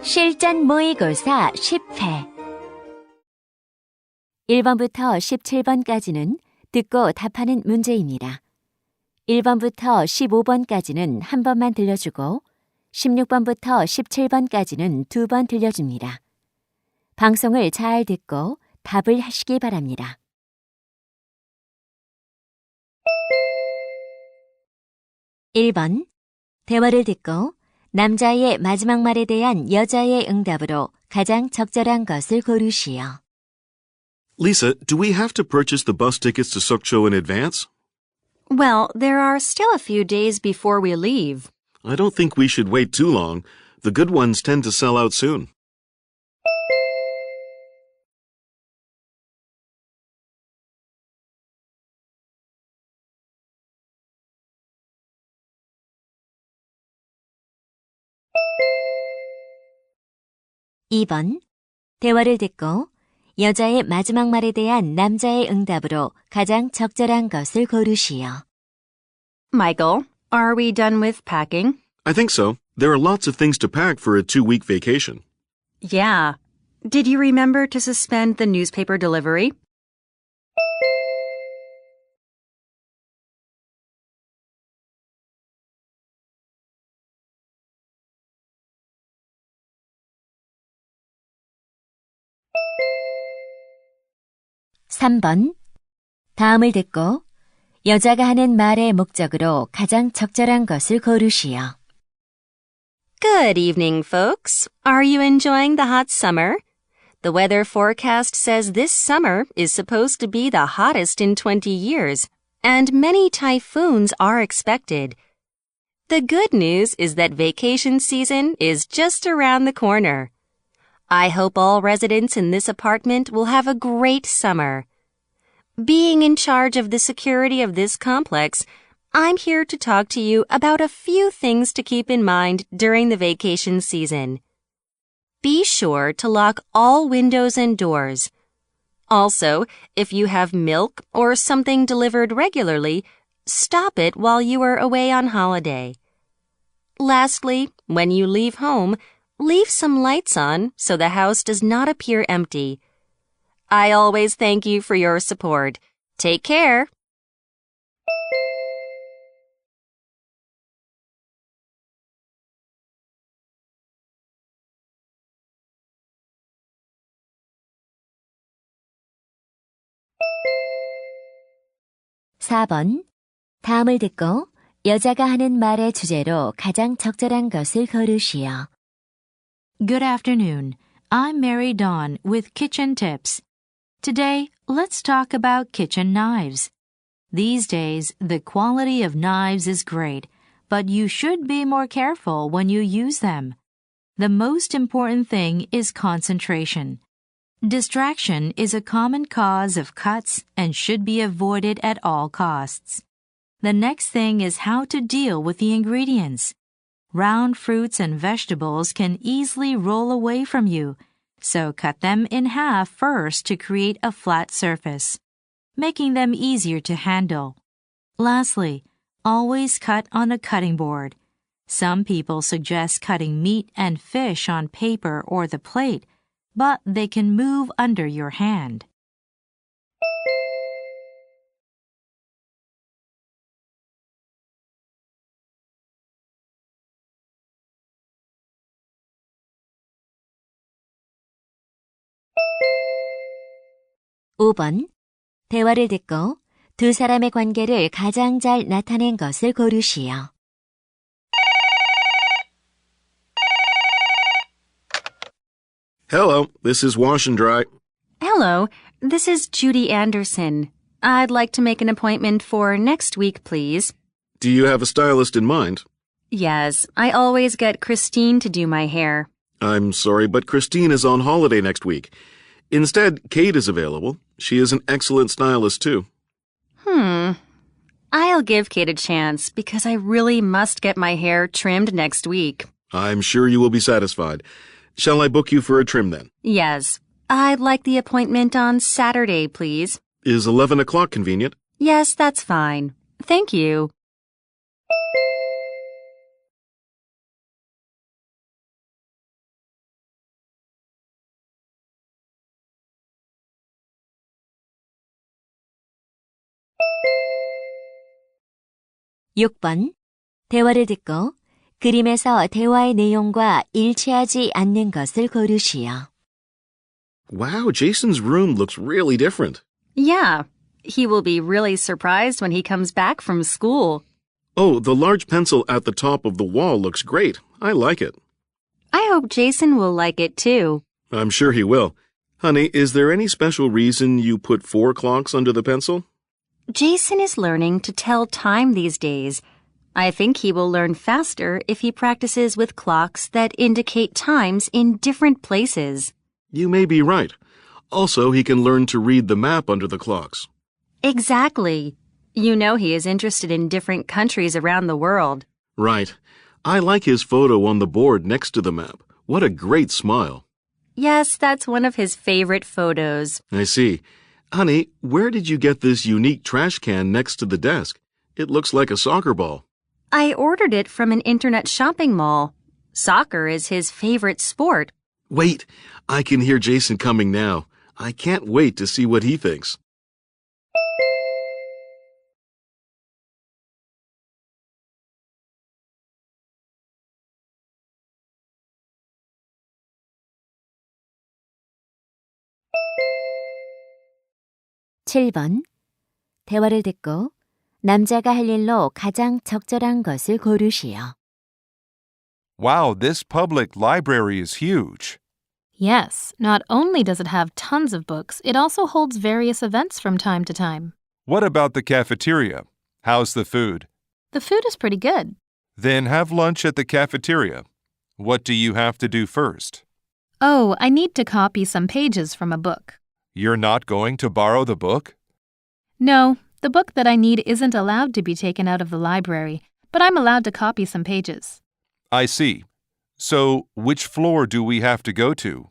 실전 모의고사 10회 1번부터 17번까지는 듣고 답하는 문제입니다. 1번부터 15번까지는 한 번만 들려주고 16번부터 17번까지는 두 번 들려줍니다. 방송을 잘 듣고 답을 하시기 바랍니다. 1번 대화를 듣고 남자의 마지막 말에 대한 여자의 응답으로 가장 적절한 것을 고르시오. Lisa, do we have to purchase the bus tickets to Sokcho in advance? Well, there are still a few days before we leave. I don't think we should wait too long. The good ones tend to sell out soon. (2번) 대화를 듣고 여자의 마지막 말에 대한 남자의 응답으로 가장 적절한 것을 고르시오. Michael, are we done with packing? I think so. There are lots of things to pack for a 2-week vacation. Yeah. Did you remember to suspend the newspaper delivery? (3번) 다음을 듣고 여자가 하는 말의 목적으로 가장 적절한 것을 고르시오. Good evening, folks. Are you enjoying the hot summer? The weather forecast says this summer is supposed to be the hottest in 20 years, and many typhoons are expected. The good news is that vacation season is just around the corner. I hope all residents in this apartment will have a great summer. Being in charge of the security of this complex, I'm here to talk to you about a few things to keep in mind during the vacation season. Be sure to lock all windows and doors. Also, if you have milk or something delivered regularly, stop it while you are away on holiday. Lastly, when you leave home, leave some lights on so the house does not appear empty. I always thank you for your support. Take care. (4번) 다음을 듣고 여자가 하는 말의 주제로 가장 적절한 것을 고르시오. Good afternoon. I'm Mary Dawn with Kitchen Tips. Today, let's talk about kitchen knives. These days, the quality of knives is great, but you should be more careful when you use them. The most important thing is concentration. Distraction is a common cause of cuts and should be avoided at all costs. The next thing is how to deal with the ingredients. Round fruits and vegetables can easily roll away from you, so cut them in half first to create a flat surface, making them easier to handle. Lastly, always cut on a cutting board. Some people suggest cutting meat and fish on paper or the plate, but they can move under your hand. (5번) 대화를 듣고 두 사람의 관계를 가장 잘 나타낸 것을 고르시오. Hello, this is Wash and Dry. Hello, this is Judy Anderson. I'd like to make an appointment for next week, please. Do you have a stylist in mind? Yes, I always get Christine to do my hair. I'm sorry, but Christine is on holiday next week. Instead, Kate is available. She is an excellent stylist, too. I'll give Kate a chance because I really must get my hair trimmed next week. I'm sure you will be satisfied. Shall I book you for a trim then? Yes. I'd like the appointment on Saturday, please. Is 11 o'clock convenient? Yes, that's fine. Thank you. 6번. 대화를 듣고 그림에서 대화의 내용과 일치하지 않는 것을 고르시오. Wow, Jason's room looks really different. Yeah, he will be really surprised when he comes back from school. Oh, the large pencil at the top of the wall looks great. I like it. I hope Jason will like it too. I'm sure he will. Honey, is there any special reason you put 4 clocks under the pencil? Jason is learning to tell time these days. I think he will learn faster if he practices with clocks that indicate times in different places. You may be right. Also, he can learn to read the map under the clocks. Exactly. You know he is interested in different countries around the world. Right. I like his photo on the board next to the map. What a great smile. Yes, that's one of his favorite photos. I see. Honey, where did you get this unique trash can next to the desk? It looks like a soccer ball. I ordered it from an internet shopping mall. Soccer is his favorite sport. Wait, I can hear Jason coming now. I can't wait to see what he thinks. (7번) 대화를 듣고 남자가 할 일로 가장 적절한 것을 고르시오. Wow, this public library is huge. Yes, not only does it have tons of books, it also holds various events from time to time. What about the cafeteria? How's the food? The food is pretty good. Then have lunch at the cafeteria. What do you have to do first? Oh, I need to copy some pages from a book. You're not going to borrow the book? No, the book that I need isn't allowed to be taken out of the library, but I'm allowed to copy some pages. I see. So, which floor do we have to go to?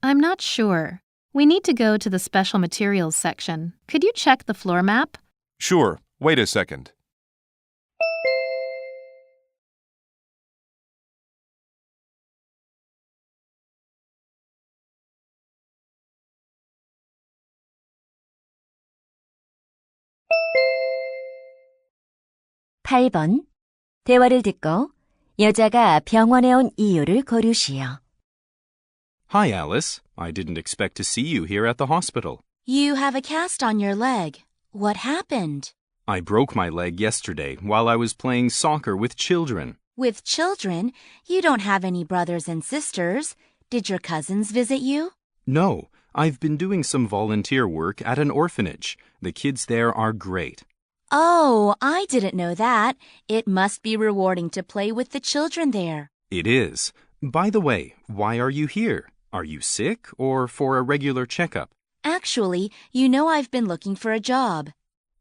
I'm not sure. We need to go to the special materials section. Could you check the floor map? Sure. Wait a second. (8번) 대화를 듣고 여자가 병원에 온 이유를 고르시오. Hi, Alice. I didn't expect to see you here at the hospital. You have a cast on your leg. What happened? I broke my leg yesterday while I was playing soccer with children. With children? You don't have any brothers and sisters. Did your cousins visit you? No, I've been doing some volunteer work at an orphanage. The kids there are great. Oh, I didn't know that. It must be rewarding to play with the children there. It is. By the way, why are you here? Are you sick or for a regular checkup? Actually, you know I've been looking for a job.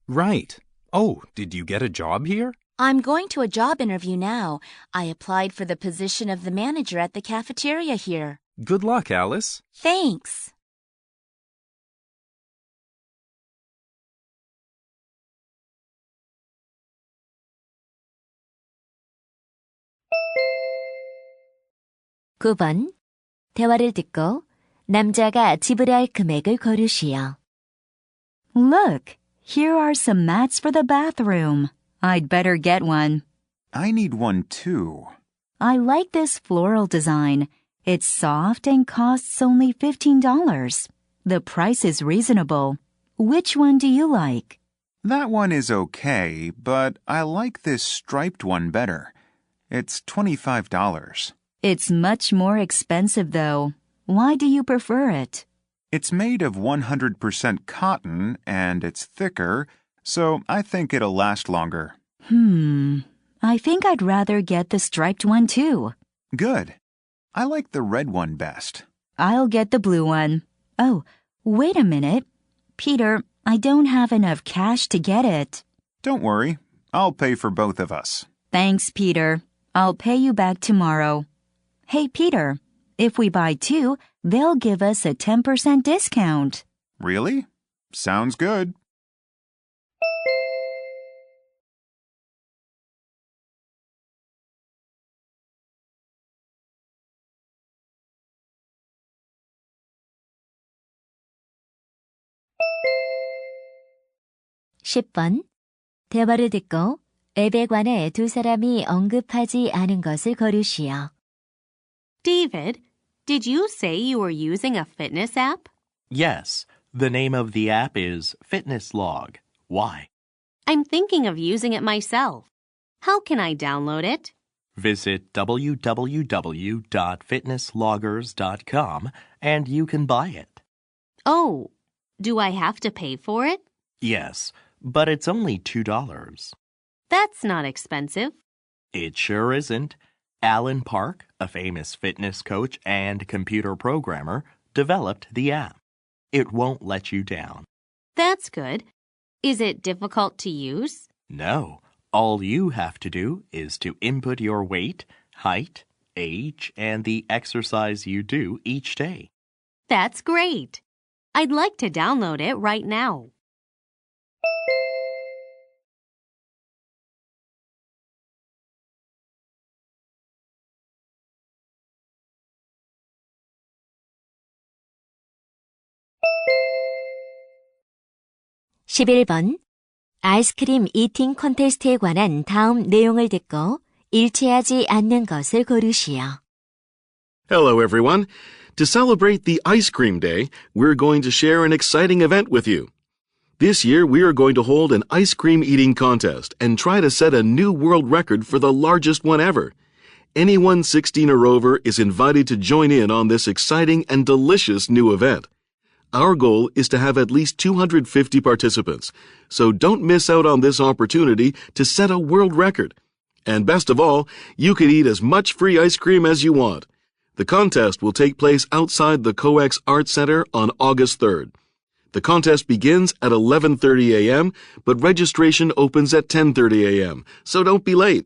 Right. Oh, did you get a job here? I'm going to a job interview now. I applied for the position of the manager at the cafeteria here. Good luck, Alice. Thanks. (9번) 대화를 듣고 남자가 지불할 금액을 고르시오. Look, here are some mats for the bathroom. I'd better get one. I need one too. I like this floral design. It's soft and costs only $15. The price is reasonable. Which one do you like? That one is okay, but I like this striped one better. It's $25. It's much more expensive though. Why do you prefer it? It's made of 100% cotton and it's thicker, so I think it'll last longer. I think I'd rather get the striped one too. Good. I like the red one best. I'll get the blue one. Oh, wait a minute. Peter, I don't have enough cash to get it. Don't worry. I'll pay for both of us. Thanks, Peter. I'll pay you back tomorrow. Hey, Peter, if we buy 2, they'll give us a 10% discount. Really? Sounds good. (10번) 대화를 듣고 앱에 관해 두 사람이 언급하지 않은 것을 고르시오. David, did you say you were using a fitness app? Yes, the name of the app is Fitness Log. Why? I'm thinking of using it myself. How can I download it? Visit www.fitnessloggers.com and you can buy it. Oh, do I have to pay for it? Yes, but it's only $2. That's not expensive. It sure isn't. Alan Park, a famous fitness coach and computer programmer, developed the app. It won't let you down. That's good. Is it difficult to use? No. All you have to do is to input your weight, height, age, and the exercise you do each day. That's great. I'd like to download it right now. (11번) 아이스크림 이팅 콘테스트에 관한 다음 내용을 듣고 일치하지 않는 것을 고르시오. Hello, everyone. To celebrate the Ice Cream Day, we're going to share an exciting event with you. This year, we are going to hold an ice cream eating contest and try to set a new world record for the largest one ever. Anyone 16 or over is invited to join in on this exciting and delicious new event. Our goal is to have at least 250 participants, so don't miss out on this opportunity to set a world record. And best of all, you can eat as much free ice cream as you want. The contest will take place outside the COEX Art Center on August 3rd. The contest begins at 11:30 a.m., but registration opens at 10:30 a.m., so don't be late.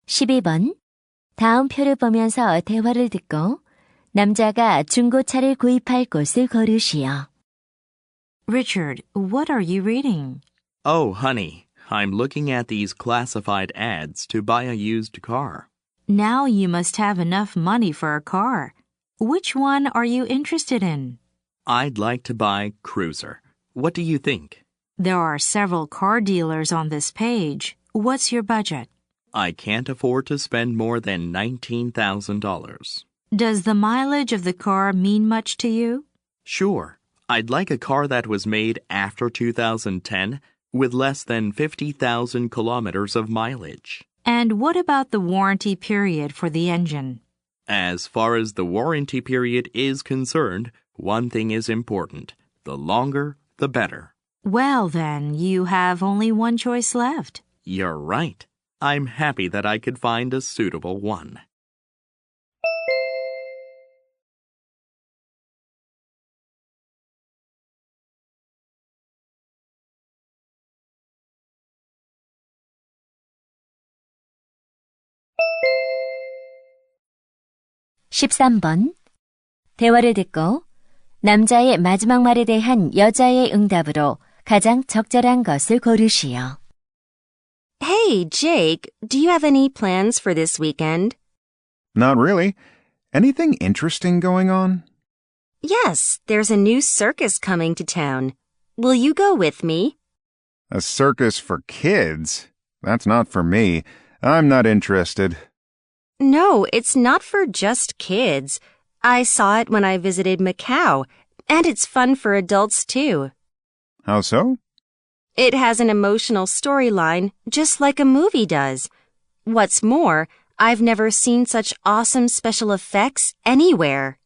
(12번) 다음 표를 보면서 대화를 듣고 남자가 중고차를 구입할 곳을 고르시오. Richard, what are you reading? Oh, honey, I'm looking at these classified ads to buy a used car. Now you must have enough money for a car. Which one are you interested in? I'd like to buy Cruiser. What do you think? There are several car dealers on this page. What's your budget? I can't afford to spend more than $19,000. Does the mileage of the car mean much to you? Sure. I'd like a car that was made after 2010 with less than 50,000 kilometers of mileage. And what about the warranty period for the engine? As far as the warranty period is concerned, one thing is important. The longer, the better. Well, then, you have only one choice left. You're right. I'm happy that I could find a suitable one. (13번) 대화를 듣고 남자의 마지막 말에 대한 여자의 응답으로 가장 적절한 것을 고르시오. Hey, Jake, do you have any plans for this weekend? Not really. Anything interesting going on? Yes, there's a new circus coming to town. Will you go with me? A circus for kids? That's not for me. I'm not interested. No, it's not for just kids. I saw it when I visited Macau, and it's fun for adults too. How so? It has an emotional storyline, just like a movie does. What's more, I've never seen such awesome special effects anywhere.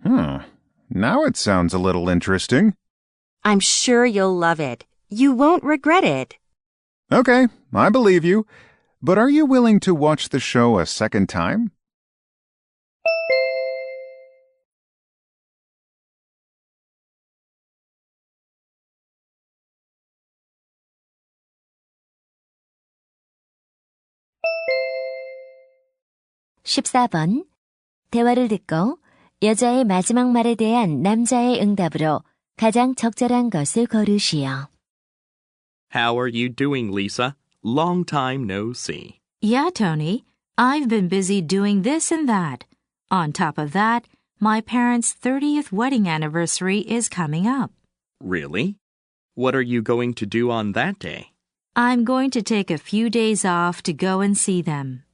Now it sounds a little interesting. I'm sure you'll love it. You won't regret it. Okay, I believe you. But are you willing to watch the show a second time? (14번) 대화를 듣고 여자의 마지막 말에 대한 남자의 응답으로 가장 적절한 것을 고르시오. How are you doing, Lisa? long time no see. Yeah, Tony. I've been busy doing this and that. On top of that, my parents' 30th wedding anniversary is coming up. Really? What are you going to do on that day? I'm going to take a few days off to go and see them.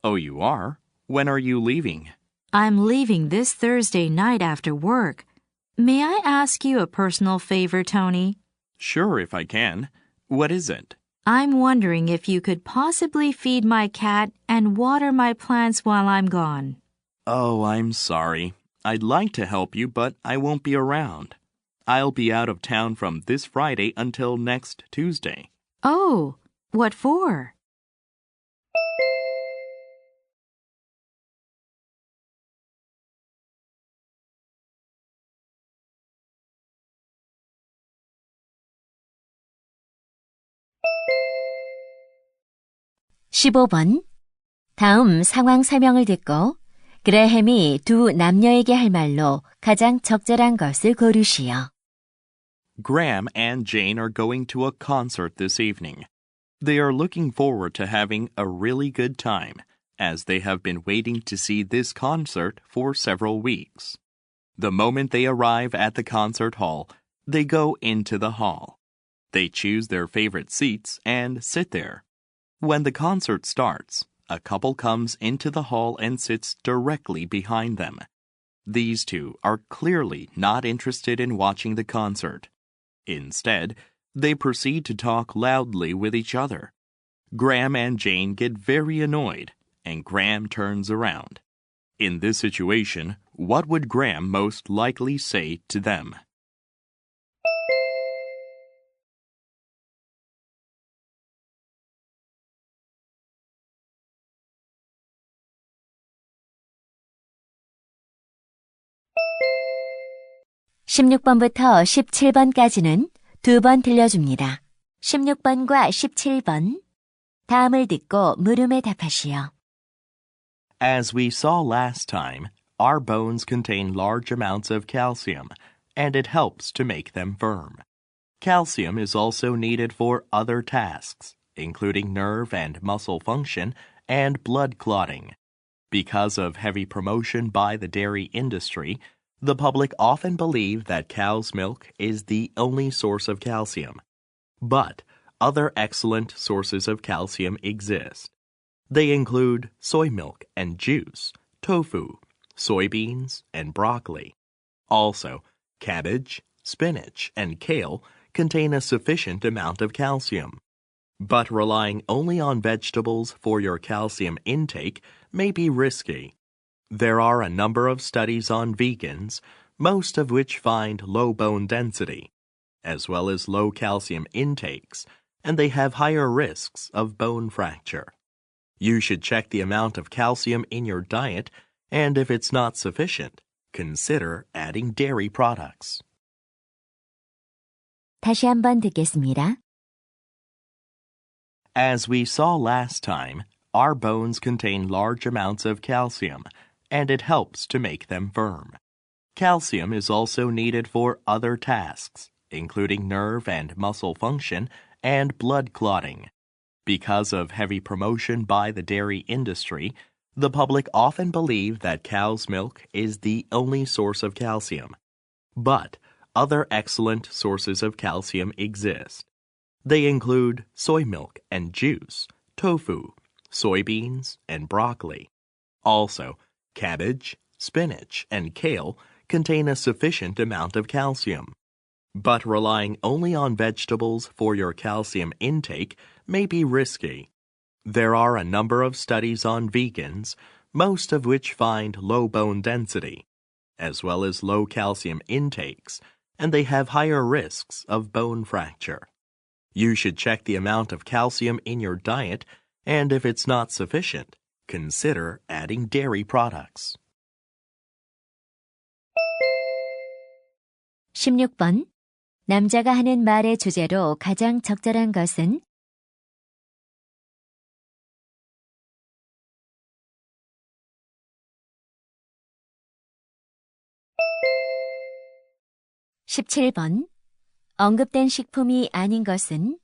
Oh, you are? When are you leaving? I'm leaving this Thursday night after work. May I ask you a personal favor, Tony? Sure, if I can. What is it? I'm wondering if you could possibly feed my cat and water my plants while I'm gone. Oh, I'm sorry. I'd like to help you, but I won't be around. I'll be out of town from this Friday until next Tuesday. Oh, what for? (15번) 다음 상황 설명을 듣고 그레햄이 두 남녀에게 할 말로 가장 적절한 것을 고르시오. Graham and Jane are going to a concert this evening. They are looking forward to having a really good time, as they have been waiting to see this concert for several weeks. The moment they arrive at the concert hall, they go into the hall. They choose their favorite seats and sit there. When the concert starts, a couple comes into the hall and sits directly behind them. These two are clearly not interested in watching the concert. Instead, they proceed to talk loudly with each other. Graham and Jane get very annoyed, and Graham turns around. In this situation, what would Graham most likely say to them? (16번부터 17번까지는 두 번 들려줍니다. 16번과 17번 다음을 듣고 물음에 답하시오. As we saw last time, our bones contain large amounts of calcium, and it helps to make them firm. Calcium is also needed for other tasks, including nerve and muscle function and blood clotting. Because of heavy promotion by the dairy industry, the public often believe that cow's milk is the only source of calcium. But other excellent sources of calcium exist. They include soy milk and juice, tofu, soybeans, and broccoli. Also, cabbage, spinach, and kale contain a sufficient amount of calcium. But relying only on vegetables for your calcium intake may be risky. There are a number of studies on vegans, most of which find low bone density, as well as low calcium intakes, and they have higher risks of bone fracture. You should check the amount of calcium in your diet, and if it's not sufficient, consider adding dairy products. 다시 한번 듣겠습니다. As we saw last time, our bones contain large amounts of calcium, and it helps to make them firm. Calcium is also needed for other tasks, including nerve and muscle function and blood clotting. Because of heavy promotion by the dairy industry, the public often believe that cow's milk is the only source of calcium. But other excellent sources of calcium exist. They include soy milk and juice, tofu, soybeans, and broccoli. Also, cabbage, spinach, and kale contain a sufficient amount of calcium. But relying only on vegetables for your calcium intake may be risky. There are a number of studies on vegans, most of which find low bone density, as well as low calcium intakes, and they have higher risks of bone fracture. You should check the amount of calcium in your diet, and if it's not sufficient, consider adding dairy products. 16번. 남자가 하는 말의 주제로 가장 적절한 것은? (17번) 언급된 식품이 아닌 것은?